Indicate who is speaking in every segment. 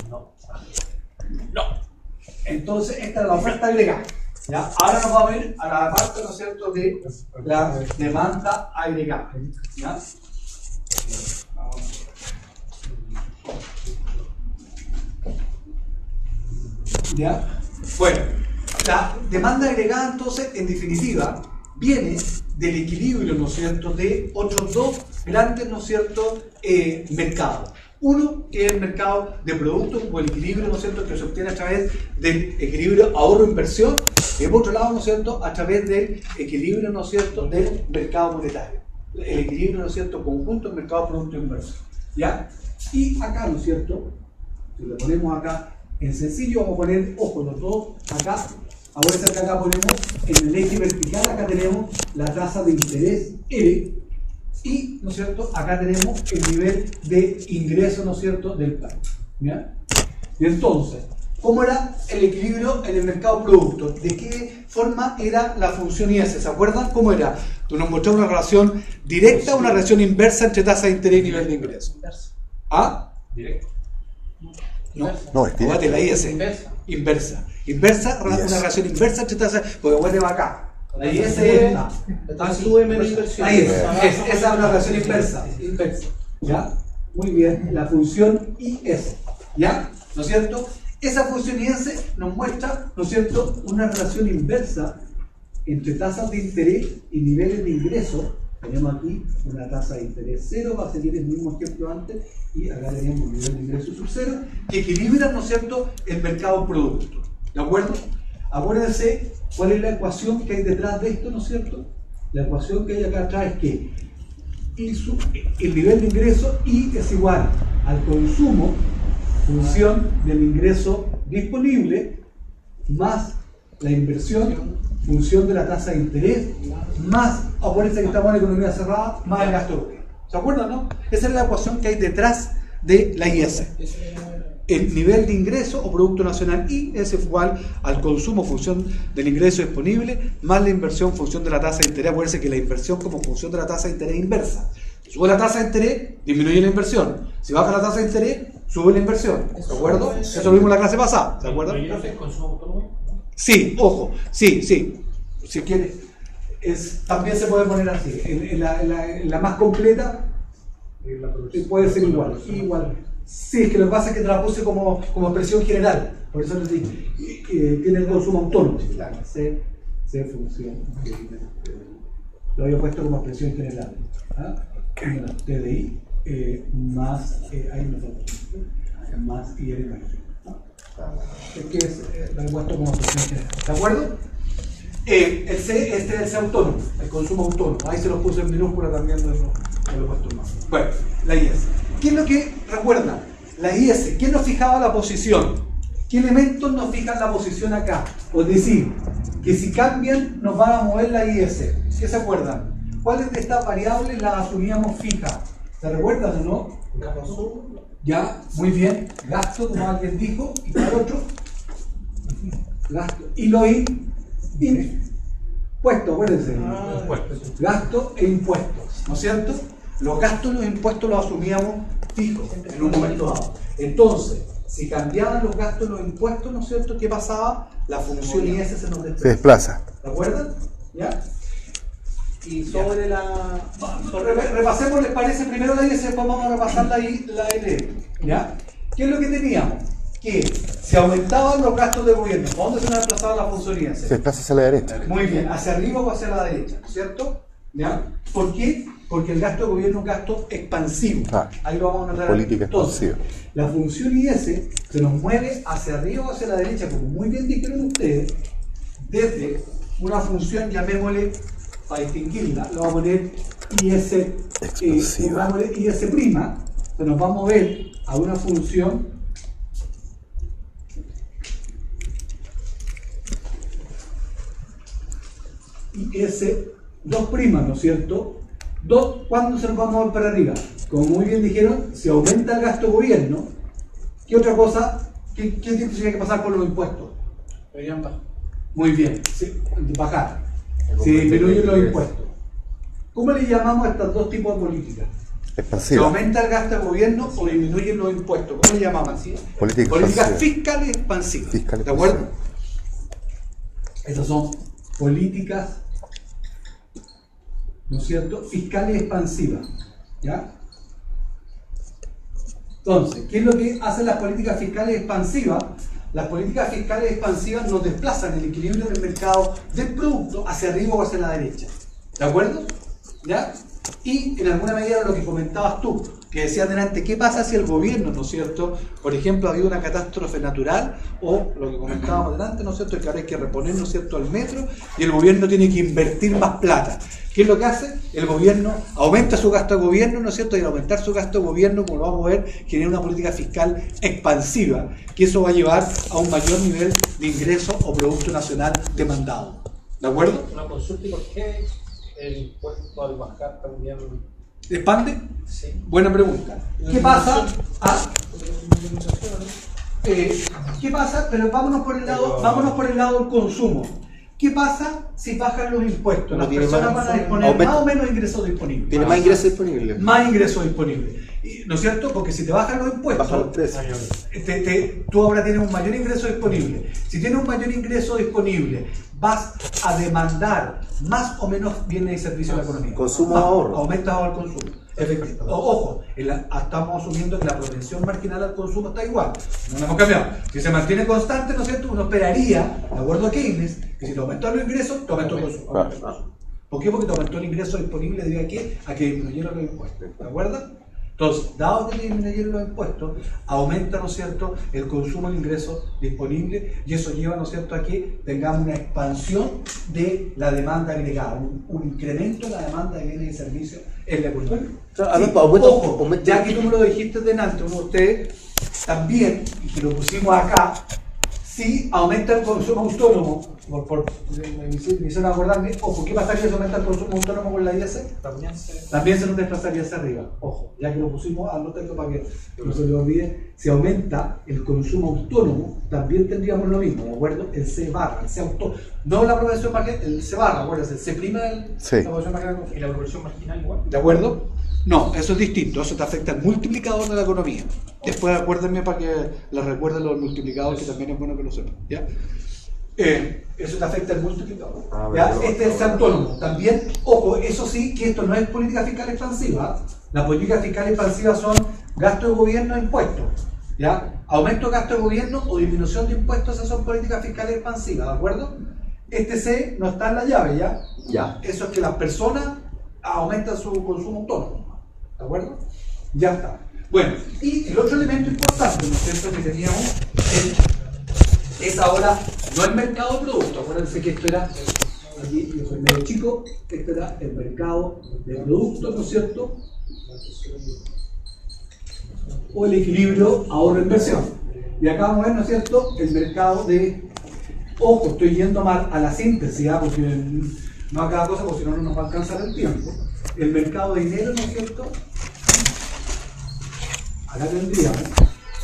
Speaker 1: No. No. Entonces, esta es la oferta agregada. ¿Ya? Ahora nos vamos a ir a la parte, ¿no es cierto?, de la demanda agregada. ¿Ya? ¿Ya? Bueno, la demanda agregada, entonces, en definitiva, viene del equilibrio, ¿no es cierto?, de otros dos grandes, ¿no es cierto?, mercados. Uno, que es el mercado de productos, o el equilibrio, ¿no es cierto?, que se obtiene a través del equilibrio ahorro-inversión, y por otro lado, ¿no es cierto?, a través del equilibrio, ¿no es cierto?, del mercado monetario. El equilibrio, ¿no es cierto?, conjunto del mercado de productos e inversión. ¿Ya? Y acá, ¿no es cierto?, si lo ponemos acá en sencillo, vamos a poner, ojo, los dos acá. Ahora que acá ponemos en el eje vertical, acá tenemos la tasa de interés L y, ¿no es cierto?, acá tenemos el nivel de ingreso, ¿no es cierto?, del plan. ¿Ya? Y entonces, ¿cómo era el equilibrio en el mercado producto? ¿De qué forma era la función IS? ¿Se acuerdan cómo era? Tú nos mostramos una relación directa o una relación inversa entre tasa de interés y nivel de ingreso. ¿Ah?
Speaker 2: Directo.
Speaker 1: No, es directa. La IS. Inversa. Inversa, una relación inversa entre tasas, porque vuelve acá. La IS es esta.
Speaker 3: Sube menos inversión.
Speaker 1: Ahí es. Esa es una relación inversa. ¿Ya? Muy bien. La función IS. ¿Ya? ¿No es cierto? Esa función IS nos muestra, ¿no es cierto?, una relación inversa entre tasas de interés y niveles de ingreso. Tenemos aquí una tasa de interés cero, va a seguir el mismo ejemplo antes, y acá tenemos un nivel de ingreso sub cero, que equilibra, ¿no es cierto?, el mercado producto. ¿De acuerdo? Acuérdense cuál es la ecuación que hay detrás de esto, ¿no es cierto? La ecuación que hay acá atrás es que el nivel de ingreso I es igual al consumo, función del ingreso disponible, más la inversión, función de la tasa de interés, más, acuérdense que estamos en economía cerrada, más el gasto corriente. ¿Se acuerdan, no? Esa es la ecuación que hay detrás de la IS. El nivel de ingreso o Producto Nacional I es igual al consumo, función del ingreso disponible, más la inversión, función de la tasa de interés. Acuérdense que la inversión como función de la tasa de interés inversa. Si sube la tasa de interés, disminuye la inversión. Si baja la tasa de interés, sube la inversión. ¿De acuerdo? Eso lo vimos en la clase pasada. ¿De acuerdo? Sí, ojo, sí. Si quieres, también se puede poner así. En la más completa puede ser igual. Sí, es que lo que pasa es que te la puse como expresión general. Por eso les digo, tiene el consumo autónomo. C función. Lo había puesto como expresión general. ¿Ah? TDI más ahí me falta más IR mayor. Es que lo he puesto como expresión general. ¿De acuerdo? El C, este es el C autónomo, el consumo autónomo. Ahí se lo puse en minúscula también, lo he puesto más. Bueno, la IS. ¿Qué es lo que recuerda? La IS. ¿Quién nos fijaba la posición? ¿Qué elementos nos fijan la posición acá? Es decir, que si cambian nos van a mover la IS. ¿Qué se acuerdan? ¿Cuáles de estas variables las asumíamos fijas? ¿Se recuerdan o no? Ya, muy bien. Gasto, como alguien dijo, y para otro. Gasto. Y lo impuesto, acuérdense. Gasto e impuestos, ¿no es cierto? Los gastos y los impuestos los asumíamos fijos en un momento dado. Entonces, si cambiaban los gastos y los impuestos, ¿no es cierto? ¿Qué pasaba? La función IS se nos
Speaker 4: desplaza.
Speaker 1: ¿De acuerdo? ¿Ya?
Speaker 3: Y sobre la...
Speaker 1: Repasemos, ¿les parece? Primero la IS, después vamos a repasar la L. ¿Ya? ¿Qué es lo que teníamos? Que se aumentaban los gastos del gobierno. ¿A dónde se nos desplazaba la función IS?
Speaker 4: Se desplaza hacia la derecha.
Speaker 1: Muy bien, hacia arriba o hacia la derecha, ¿cierto? ¿Ya? ¿Por qué? Porque el gasto de gobierno es un gasto expansivo. Ahí lo vamos a notar.
Speaker 4: Política
Speaker 1: Entonces,
Speaker 4: expansiva.
Speaker 1: la función IS se nos mueve hacia arriba o hacia la derecha, como muy bien dijeron ustedes, desde una función, llamémosle, para distinguirla, lo vamos a poner IS, llamémosle IS', se nos va a mover a una función IS2', ¿no es cierto? ¿Cuándo se nos va a mover para arriba? Como muy bien dijeron, si aumenta el gasto gobierno, ¿qué otra cosa? ¿Qué tiempo tiene que pasar con los impuestos? Muy bien, sí, bajar. Si disminuyen los impuestos. ¿Cómo le llamamos a estos dos tipos de políticas? ¿Se
Speaker 2: Expansiva.
Speaker 1: aumenta el gasto del gobierno o disminuyen los impuestos? ¿Cómo le llamamos así?
Speaker 2: Política
Speaker 1: Políticas
Speaker 2: expansiva.
Speaker 1: fiscales expansivas.
Speaker 2: Fiscal
Speaker 1: ¿De acuerdo? Esas son políticas, ¿no es cierto?, fiscales expansivas. ¿Ya? Entonces, ¿qué es lo que hacen las políticas fiscales expansivas? Las políticas fiscales expansivas nos desplazan el equilibrio del mercado del producto hacia arriba o hacia la derecha. ¿De acuerdo? ¿Ya? Y en alguna medida lo que comentabas tú, que decías delante, ¿qué pasa si el gobierno, ¿no es cierto? Por ejemplo, ha habido una catástrofe natural, o lo que comentábamos delante, ¿no es cierto?, que ahora hay que reponer, ¿no es cierto?, el metro, y el gobierno tiene que invertir más plata. ¿Qué es lo que hace? El gobierno aumenta su gasto de gobierno, ¿no es cierto?, y al aumentar su gasto de gobierno, como lo vamos a ver, genera una política fiscal expansiva, que eso va a llevar a un mayor nivel de ingreso o Producto Nacional demandado. ¿De acuerdo?
Speaker 4: Una consulta, ¿y por qué el impuesto al bajar también?
Speaker 1: ¿Expande?
Speaker 4: Sí.
Speaker 1: Buena pregunta. ¿Qué pasa? ¿Qué pasa? Pero vámonos por el lado del consumo. ¿Qué pasa si bajan los impuestos?
Speaker 3: No
Speaker 1: Las
Speaker 3: tiene
Speaker 1: personas
Speaker 3: más-
Speaker 1: van a disponer
Speaker 3: aumenta.
Speaker 1: más o menos ingresos disponibles.
Speaker 3: Tiene más ingresos disponibles.
Speaker 1: Más ingresos disponibles. ¿No es cierto? Porque si te bajan los impuestos,
Speaker 3: Bajan los precios.
Speaker 1: tú ahora tienes un mayor ingreso disponible. Si tienes un mayor ingreso disponible, vas a demandar más o menos bienes y servicios de la economía.
Speaker 3: Consumo
Speaker 1: Más,
Speaker 3: ahorro.
Speaker 1: Aumentas el consumo. Efectivo. Ojo, estamos asumiendo que la propensión marginal al consumo está igual. No la hemos cambiado. Si se mantiene constante, ¿no es cierto? Uno esperaría, de acuerdo a Keynes, que si te aumentó los ingresos, te aumentó el consumo.
Speaker 2: Claro.
Speaker 1: ¿Por qué? Porque te aumentó el ingreso disponible debido a qué? A que disminuyeron los impuestos. ¿De acuerdo? Entonces, dado que disminuyeron los impuestos, aumenta, ¿no es cierto?, el consumo de ingresos disponibles, y eso lleva, ¿no es cierto?, a que tengamos una expansión de la demanda agregada, un incremento de la demanda de bienes y servicios en la economía.
Speaker 3: Claro, a ver,
Speaker 1: Sí,
Speaker 3: aumenta-
Speaker 1: ojo,
Speaker 3: aumenta-
Speaker 1: ya que tú me lo dijiste delante, uno de ustedes también, y que lo pusimos acá, si aumenta el consumo autónomo, me hicieron acordarme, ojo, ¿qué pasaría si aumenta el consumo autónomo con la IS? También se nos desplazaría hacia arriba. Ojo, ya que lo pusimos, anótenlo para que no se le olvide. Si aumenta el consumo autónomo, también tendríamos lo mismo, ¿de acuerdo? El C barra, el C autónomo. No la proporción marginal, el C barra, acuérdense, el C prima del
Speaker 2: Sí.
Speaker 1: la proporción marginal.
Speaker 4: ¿Y la proporción marginal igual?
Speaker 1: ¿De acuerdo? No, eso es distinto, eso te afecta al multiplicador de la economía. Después acuérdenme para que les recuerden los multiplicadores, que también es bueno que lo sepan. ¿Ya? Eso te afecta al multiplicador. ¿Ya? Este es el autónomo. También, ojo, eso sí, que esto no es política fiscal expansiva. Las políticas fiscales expansivas son gasto de gobierno e impuestos. ¿Ya? Aumento de gasto de gobierno o disminución de impuestos, esas son políticas fiscales expansivas, ¿de acuerdo? Este C no está en la llave, ¿ya?
Speaker 3: Ya.
Speaker 1: Eso es que las personas aumentan su consumo autónomo. ¿De acuerdo? Ya está. Bueno, y el otro elemento importante, ¿no es cierto?, que teníamos es ahora, no el mercado de productos. Acuérdense que esto era, aquí yo soy medio chico, este era el mercado de productos, ¿no es cierto?, o el equilibrio ahorro-inversión. Y acá vamos a ver, ¿no es cierto?, el mercado de, ojo, estoy yendo mal a la síntesis, ¿ah? Porque no a cada cosa, porque si no, no nos va a alcanzar el tiempo. El mercado de dinero, ¿no es cierto? Acá tendríamos,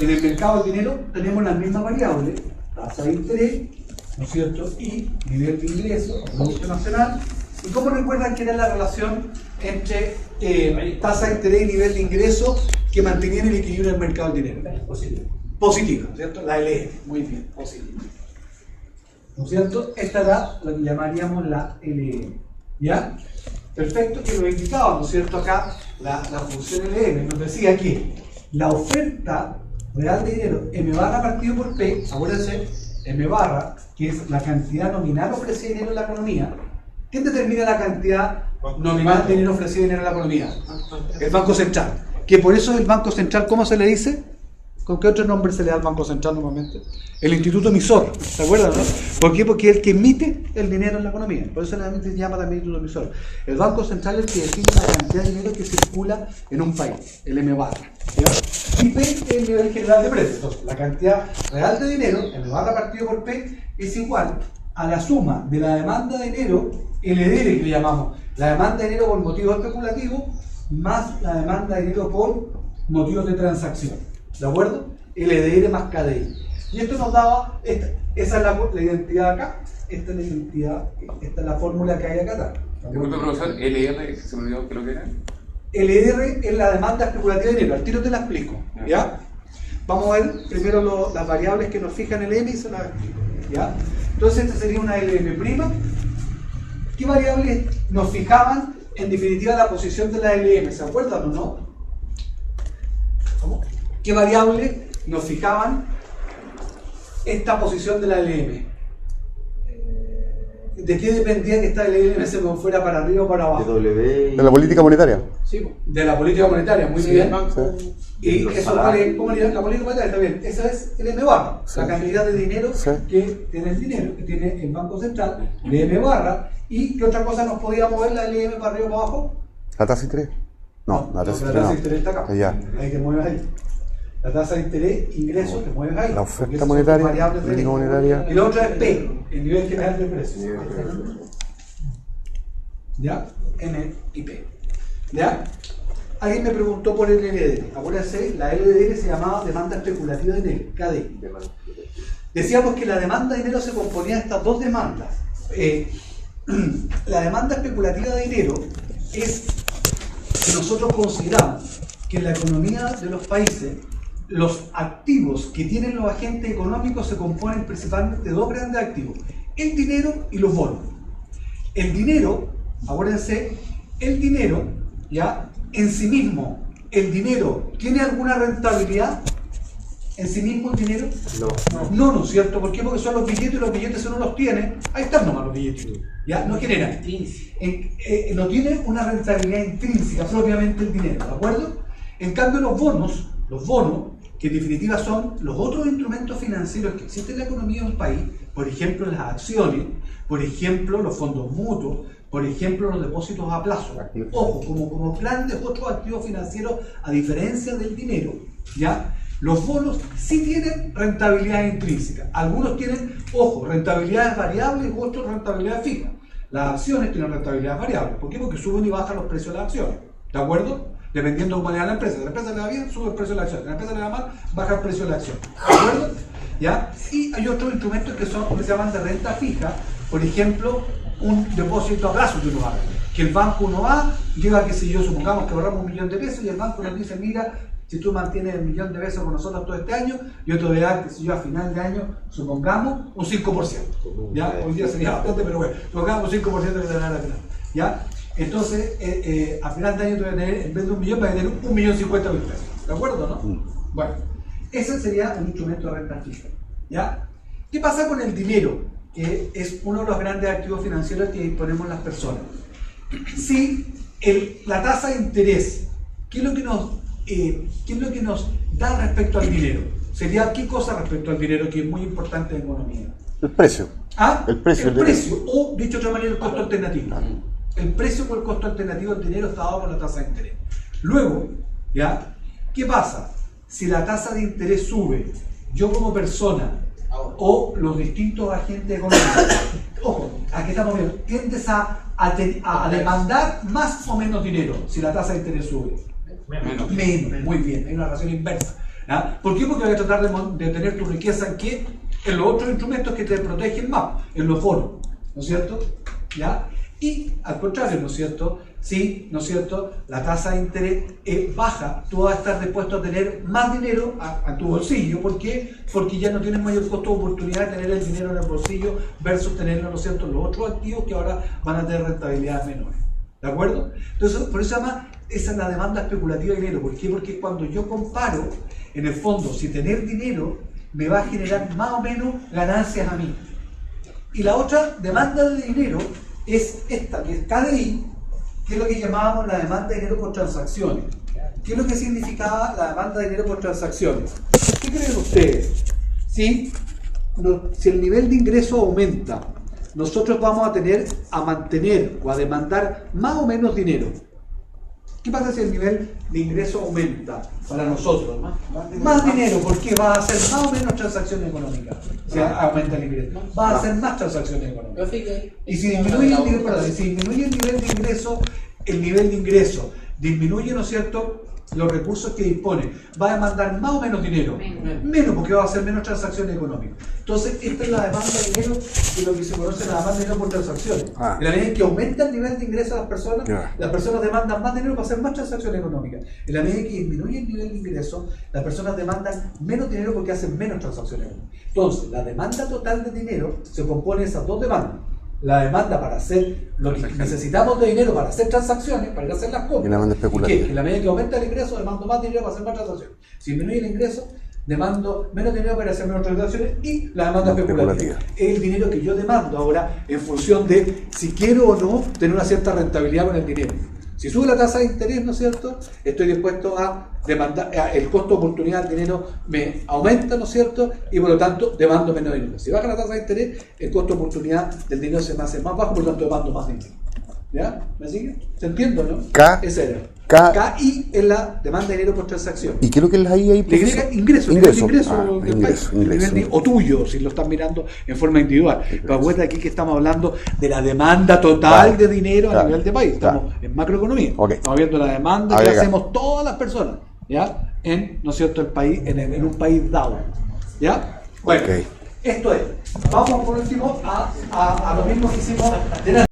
Speaker 1: en el mercado de dinero tenemos las mismas variables, tasa de interés, ¿no es cierto?, y nivel de ingreso, Producto Nacional. ¿Y cómo recuerdan que era la relación entre tasa de interés y nivel de ingreso que mantenían el equilibrio del mercado del dinero? Positiva, ¿cierto? La LF, muy bien, positiva. ¿No es cierto? Esta era lo que llamaríamos la LM. ¿Ya? Perfecto, que lo indicaba, ¿no es cierto? Acá la función LM nos decía que la oferta real de dinero M barra partido por P, acuérdense, M barra, que es la cantidad nominal ofrecida de dinero en la economía. ¿Quién determina la cantidad nominal de dinero ofrecido de dinero en la economía? El Banco Central. Que por eso el Banco Central, ¿cómo se le dice? ¿Con qué otro nombre se le da al Banco Central normalmente? El instituto emisor, ¿se acuerdan, no? ¿Por qué? Porque es el que emite el dinero en la economía. Por eso se llama también instituto emisor. El Banco Central es el que define la cantidad de dinero que circula en un país, el M barra. ¿Ya? Y P es el nivel general de precios. Entonces, la cantidad real de dinero, M barra partido por P, es igual a la suma de la demanda de dinero, LDR que le llamamos, la demanda de dinero por motivos especulativos, más la demanda de dinero por motivos de transacción. ¿De acuerdo? LDR más KDI. Y esto nos daba, esa es la identidad acá, esta es la identidad, esta es la fórmula que hay acá atrás.
Speaker 5: Disculpe, profesor, LR, se me olvidó que lo que era.
Speaker 1: LR es la demanda especulativa de dinero. Al tiro te la explico, ¿ya? Vamos a ver primero las variables que nos fijan el M y se las explico, ¿ya? Entonces esta sería una LM'. ¿Qué variables nos fijaban en definitiva la posición de la LM? ¿Se acuerdan o no? ¿Cómo? ¿Qué variables nos fijaban esta posición de la LM? ¿De qué dependía que esta LM se fuera para arriba o para abajo?
Speaker 2: De la política monetaria.
Speaker 1: Sí, de la política monetaria, muy bien.
Speaker 2: Sí.
Speaker 1: Y eso vale, ¿cómo le la política monetaria? Está bien. Esa es el M barra, la cantidad de dinero que tiene el dinero, que tiene el Banco Central, el M barra. ¿Y qué otra cosa nos podía mover la LM para arriba o para abajo?
Speaker 2: ¿La tasa de interés? No, la tasa
Speaker 1: de interés está acá.
Speaker 2: Allá.
Speaker 1: Ahí te mueves ahí. La tasa de interés, ingreso, te mueves ahí.
Speaker 2: La oferta monetaria, política monetaria.
Speaker 1: Y la otra es P, el nivel general de precios. ¿Ya? N y P. ¿Ya? Alguien me preguntó por el LDR. Acuérdense, la LDR se llamaba demanda especulativa de dinero, KDI. Decíamos que la demanda de dinero se componía de estas dos demandas. La demanda especulativa de dinero es que nosotros consideramos que en la economía de los países los activos que tienen los agentes económicos se componen principalmente de dos grandes activos: el dinero y los bonos. El dinero, acuérdense, el dinero, ya, en sí mismo, ¿el dinero tiene alguna rentabilidad? ¿En sí mismo el dinero? No, ¿no es cierto? ¿Por qué? Porque son los billetes, y los billetes si uno los tiene, ahí están nomás los billetes, ¿ya? No generan. No tiene una rentabilidad intrínseca, propiamente el dinero, ¿de acuerdo? En cambio los bonos, que en definitiva son los otros instrumentos financieros que existen en la economía de un país, por ejemplo las acciones, por ejemplo los fondos mutuos, por ejemplo los depósitos a plazo. Ojo, como grandes otros activos financieros, a diferencia del dinero, ¿ya? Los bonos sí tienen rentabilidad intrínseca. Algunos tienen, ojo, rentabilidades variables y otros rentabilidades fijas. Las acciones tienen rentabilidades variables. ¿Por qué? Porque suben y bajan los precios de las acciones. ¿De acuerdo? Dependiendo de cómo le da la empresa. Si a la empresa le da bien, sube el precio de la acción. Si a la empresa le da mal, baja el precio de la acción. ¿De acuerdo? ¿Ya? Y hay otros instrumentos que se llaman de renta fija. Por ejemplo, un depósito a plazo que uno haga. Que el banco uno va, lleva, qué sé yo, supongamos que ahorramos $1.000.000 y el banco nos dice, mira, si tú mantienes el $1.000.000 con nosotros todo este año, yo te voy a dar, que si yo a final de año, supongamos, un 5%. ¿Ya? Hoy día sería bastante, pero bueno, supongamos un 5% que te van a dar al final. ¿Ya? Entonces, a final de año te voy a tener, en vez de 1 millón, vas a tener 1.050.000 pesos. ¿De acuerdo, no? Bueno, ese sería un instrumento de renta fija. ¿Ya? ¿Qué pasa con el dinero? Que es uno de los grandes activos financieros que disponemos las personas. Si la tasa de interés, ¿qué es lo que nos da respecto al dinero? Sería ¿qué cosa respecto al dinero que es muy importante en economía?
Speaker 2: El precio.
Speaker 1: ¿Ah?
Speaker 2: El precio,
Speaker 1: o dicho de otra manera, el costo alternativo. El precio por el costo alternativo del dinero está dado por la tasa de interés. Luego, ¿ya? ¿Qué pasa? Si la tasa de interés sube, yo como persona o los distintos agentes económicos, ojo, aquí estamos viendo, tiendes a demandar más o menos dinero si la tasa de interés sube. Menos, muy bien, hay una relación inversa. ¿Ya? ¿Por qué? Porque voy a tratar de tener tu riqueza en qué? En los otros instrumentos que te protegen más, en los bonos, ¿no es cierto? ¿Ya? Y al contrario, ¿no es cierto? Si, ¿no es cierto?, la tasa de interés baja, tú vas a estar dispuesto a tener más dinero a tu bolsillo. ¿Por qué? Porque ya no tienes mayor costo de oportunidad de tener el dinero en el bolsillo versus tenerlo, ¿no es cierto?, en los otros activos que ahora van a tener rentabilidades menores. ¿De acuerdo? Entonces, por eso se llama, esa es la demanda especulativa de dinero. ¿Por qué? Porque cuando yo comparo, en el fondo, si tener dinero me va a generar más o menos ganancias a mí. Y la otra demanda de dinero es esta, que es KDI, que es lo que llamábamos la demanda de dinero por transacciones. ¿Qué es lo que significaba la demanda de dinero por transacciones? ¿Qué creen ustedes? Si el nivel de ingreso aumenta, nosotros vamos a mantener o a demandar más o menos dinero. ¿Qué pasa si el nivel de ingreso aumenta para nosotros? Más dinero, porque va a hacer más o menos transacciones económicas. Si aumenta el ingreso, va a hacer más transacciones económicas. Y si disminuye el nivel de ingreso, disminuye, ¿no es cierto? los recursos que dispone, va a demandar más o menos dinero. Menos, porque va a hacer menos transacciones económicas. Entonces, esta es la demanda de dinero y lo que se conoce la demanda de dinero por transacciones. En la medida en que aumenta el nivel de ingreso de las personas demandan más dinero para hacer más transacciones económicas. En la medida en que disminuye el nivel de ingreso, las personas demandan menos dinero porque hacen menos transacciones económicas. Entonces, la demanda total de dinero se compone de esas dos demandas. La demanda para hacer lo que necesitamos de dinero para hacer transacciones, para ir a hacer las compras.
Speaker 2: Y la demanda especulativa.
Speaker 1: ¿Y qué? En la medida que aumenta el ingreso, demando más dinero para hacer más transacciones. Si disminuye el ingreso, demando menos dinero para hacer menos transacciones y la demanda especulativa. Es el dinero que yo demando ahora en función de si quiero o no tener una cierta rentabilidad con el dinero. Si sube la tasa de interés, ¿no es cierto?, estoy dispuesto a demandar, el costo de oportunidad del dinero me aumenta, ¿no es cierto?, y por lo tanto demando menos dinero. Si baja la tasa de interés, el costo de oportunidad del dinero se me hace más bajo, por lo tanto demando más dinero. ¿Ya? ¿Me sigue? ¿Se entiende, no? Ese era. KI es la demanda de dinero por transacción.
Speaker 2: ¿Y qué es lo que es la I ahí?
Speaker 1: Ingreso.
Speaker 2: Ingreso.
Speaker 1: O tuyo, si lo están mirando en forma individual. Pero acuérdate aquí que estamos hablando de la demanda total de dinero a nivel de país. Estamos en macroeconomía. Estamos viendo la demanda que hacemos todas las personas, ¿ya? En, ¿no es cierto?, el país, en un país dado. ¿Ya? Bueno, esto es. Vamos por último a lo mismo que hicimos de